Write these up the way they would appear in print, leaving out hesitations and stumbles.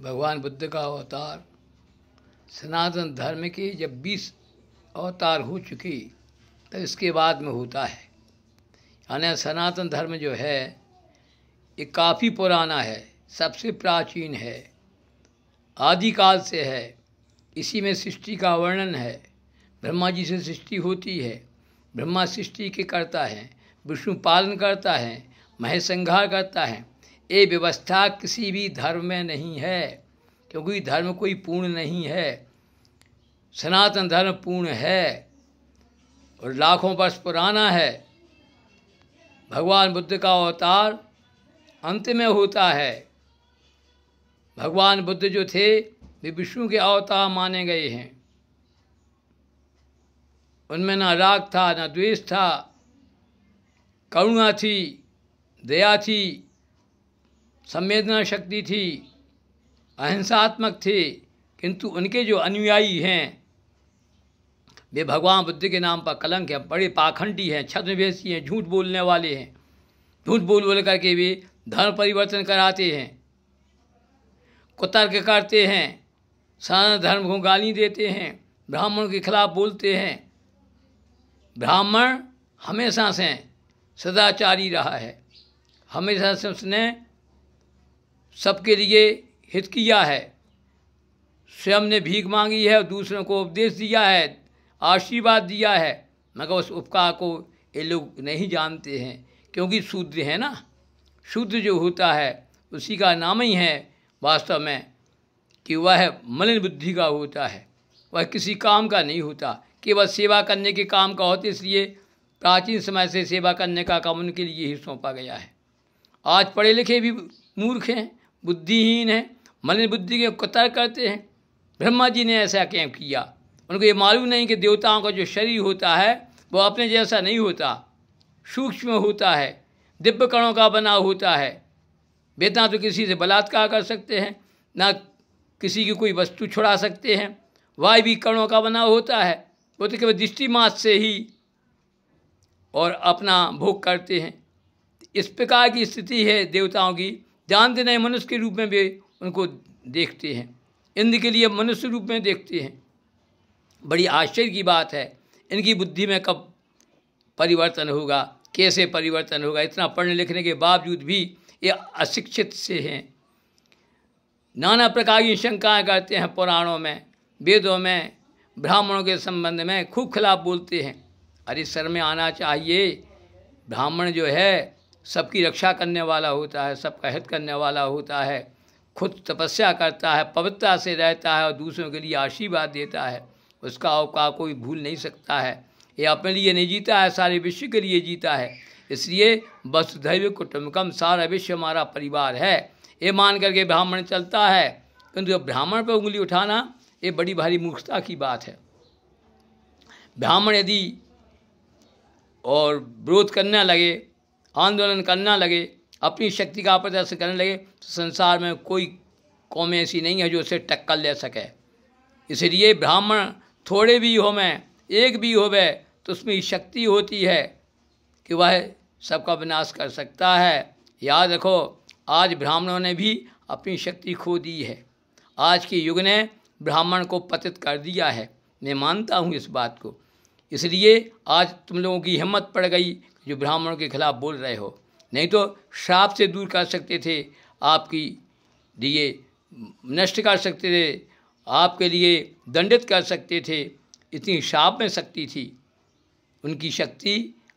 भगवान बुद्ध का अवतार, सनातन धर्म के जब 20 अवतार हो चुके तो इसके बाद में होता है। यानी सनातन धर्म जो है ये काफ़ी पुराना है, सबसे प्राचीन है, आदिकाल से है। इसी में सृष्टि का वर्णन है। ब्रह्मा जी से सृष्टि होती है, ब्रह्मा सृष्टि के करता है, विष्णु पालन करता है, महेश संहार करता है। ये व्यवस्था किसी भी धर्म में नहीं है, क्योंकि धर्म कोई पूर्ण नहीं है। सनातन धर्म पूर्ण है और लाखों वर्ष पुराना है। भगवान बुद्ध का अवतार अंत में होता है। भगवान बुद्ध जो थे वे विष्णु के अवतार माने गए हैं। उनमें ना राग था, ना द्वेष था, करुणा थी, दया थी, संवेदना शक्ति थी, अहिंसात्मक थे। किंतु उनके जो अनुयायी हैं वे भगवान बुद्ध के नाम पर कलंक है, बड़े पाखंडी हैं, छद्मवेशी हैं, झूठ बोलने वाले हैं। झूठ बोल बोल करके वे धर्म परिवर्तन कराते हैं, कुतर्क करते हैं, सनातन धर्म को गाली देते हैं, ब्राह्मणों के खिलाफ बोलते हैं। ब्राह्मण हमेशा से सदाचारी रहा है, हमेशा से उसने सबके लिए हित किया है, स्वयं ने भीख मांगी है और दूसरों को उपदेश दिया है, आशीर्वाद दिया है। मगर उस उपकार को ये लोग नहीं जानते हैं, क्योंकि शूद्र है ना। शूद्र जो होता है उसी का नाम ही है वास्तव में कि वह मलिन बुद्धि का होता है, वह किसी काम का नहीं होता, केवल सेवा करने के काम का होता। इसलिए प्राचीन समय से सेवा करने का काम उनके लिए ही सौंपा गया है। आज पढ़े लिखे भी मूर्ख हैं, बुद्धिहीन हैं, मलिन बुद्धि के कुतर्क करते हैं। ब्रह्मा जी ने ऐसा क्यों किया? उनको ये मालूम नहीं कि देवताओं का जो शरीर होता है वो अपने जैसा नहीं होता, सूक्ष्म होता है, दिव्य कणों का बना होता है। वे ना तो किसी से बलात्कार कर सकते हैं, ना किसी की कोई वस्तु छुड़ा सकते हैं। वायु भी कणों का बना होता है, वो तो केवल दृष्टि मात्र से ही और अपना भोग करते हैं। इस प्रकार की स्थिति है देवताओं की, जानते नहीं मनुष्य के रूप में वे उनको देखते हैं, इंद्र के लिए मनुष्य रूप में देखते हैं। बड़ी आश्चर्य की बात है, इनकी बुद्धि में कब परिवर्तन होगा, कैसे परिवर्तन होगा? इतना पढ़ने लिखने के बावजूद भी ये अशिक्षित से हैं, नाना प्रकार की शंकाएँ करते हैं। पुराणों में, वेदों में, ब्राह्मणों के संबंध में खूब खिलाफ बोलते हैं। अरे शर्म में आना चाहिए। ब्राह्मण जो है सबकी रक्षा करने वाला होता है, सबका हित करने वाला होता है, खुद तपस्या करता है, पवित्रता से रहता है और दूसरों के लिए आशीर्वाद देता है। उसका अवकाश कोई भूल नहीं सकता है। ये अपने लिए नहीं जीता है, सारे विश्व के लिए जीता है। इसलिए वसुधैव कुटुम्बकम, सारा विश्व हमारा परिवार है, ये मान करके ब्राह्मण चलता है। किंतु ब्राह्मण पर उंगली उठाना ये बड़ी भारी मूर्खता की बात है। ब्राह्मण यदि और विरोध करने लगे, आंदोलन करना लगे, अपनी शक्ति का प्रदर्शन करने लगे, तो संसार में कोई कौम ऐसी नहीं है जो उसे टक्कर ले सके। इसलिए ब्राह्मण थोड़े भी हो में, एक भी हो वे, तो उसमें शक्ति होती है कि वह सबका विनाश कर सकता है। याद रखो, आज ब्राह्मणों ने भी अपनी शक्ति खो दी है। आज के युग ने ब्राह्मण को पतित कर दिया है, मैं मानता हूँ इस बात को। इसलिए आज तुम लोगों की हिम्मत पड़ गई जो ब्राह्मणों के खिलाफ बोल रहे हो, नहीं तो श्राप से दूर कर सकते थे, आपकी लिए नष्ट कर सकते थे, आपके लिए दंडित कर सकते थे। इतनी श्राप में शक्ति थी उनकी शक्ति।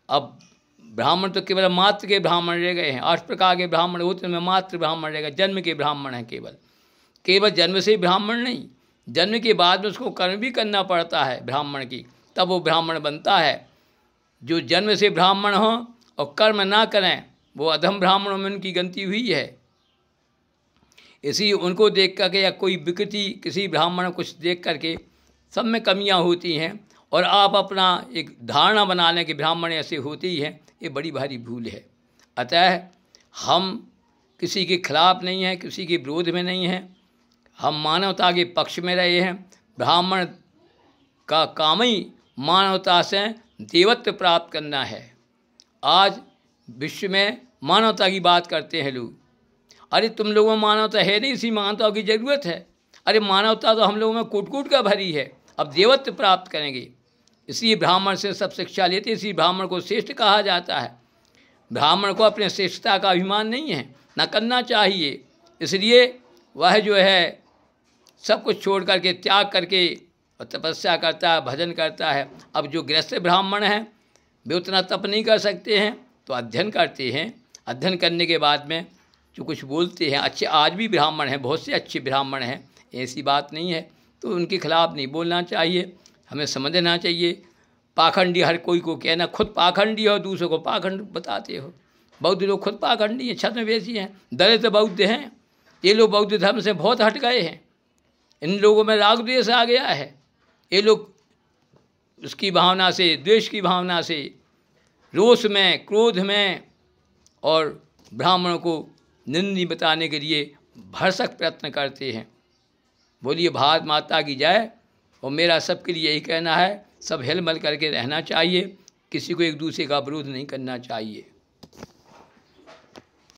अब ब्राह्मण तो केवल मात्र के ब्राह्मण रह गए हैं। 8 प्रकार के ब्राह्मण होते हैं, मात्र ब्राह्मण रहेगा, जन्म के ब्राह्मण हैं। केवल जन्म से ही ब्राह्मण नहीं, जन्म के बाद में उसको कर्म भी करना पड़ता है ब्राह्मण की, तब वो ब्राह्मण बनता है। जो जन्म से ब्राह्मण हो और कर्म ना करें वो अधम ब्राह्मणों में उनकी गिनती हुई है। इसी उनको देख करके या कोई विकृति किसी ब्राह्मण कुछ देख करके सब में कमियां होती हैं और आप अपना एक धारणा बना लें कि ब्राह्मण ऐसे होते ही हैं, ये बड़ी भारी भूल है। अतः हम किसी के खिलाफ नहीं हैं, किसी के विरोध में नहीं हैं, हम मानवता के पक्ष में रहे हैं। ब्राह्मण का काम ही मानवता से देवत्व प्राप्त करना है। आज विश्व में मानवता की बात करते हैं लोग, अरे तुम लोगों में मानवता है नहीं, इसी मानवता की जरूरत है। अरे मानवता तो हम लोगों में कूट कूट का भरी है, अब देवत्व प्राप्त करेंगे। इसलिए ब्राह्मण से सब शिक्षा लेते, इसी ब्राह्मण को श्रेष्ठ कहा जाता है। ब्राह्मण को अपने श्रेष्ठता का अभिमान नहीं है, न करना चाहिए। इसलिए वह जो है सब कुछ छोड़ करके, त्याग करके और तपस्या करता है, भजन करता है। अब जो गृहस्थ ब्राह्मण हैं वे उतना तप नहीं कर सकते हैं, तो अध्ययन करते हैं। अध्ययन करने के बाद में जो कुछ बोलते हैं, अच्छे आज भी ब्राह्मण हैं, बहुत से अच्छे ब्राह्मण हैं, ऐसी बात नहीं है, तो उनके खिलाफ नहीं बोलना चाहिए। हमें समझना चाहिए। पाखंडी हर कोई को कहना, खुद पाखंडी हो दूसरों को पाखंड बताते हो। बौद्ध लोग खुद पाखंडी हैं, छद्मवेशी हैं, दलित बौद्ध हैं। ये लोग बौद्ध धर्म से बहुत हट गए हैं, इन लोगों में राग द्वेष आ गया है। ये लोग उसकी भावना से, द्वेष की भावना से, रोष में, क्रोध में और ब्राह्मणों को निंदी बताने के लिए भरसक प्रयत्न करते हैं। बोलिए भारत माता की जय। और मेरा सबके लिए यही कहना है, सब हिल मिल करके रहना चाहिए, किसी को एक दूसरे का विरोध नहीं करना चाहिए।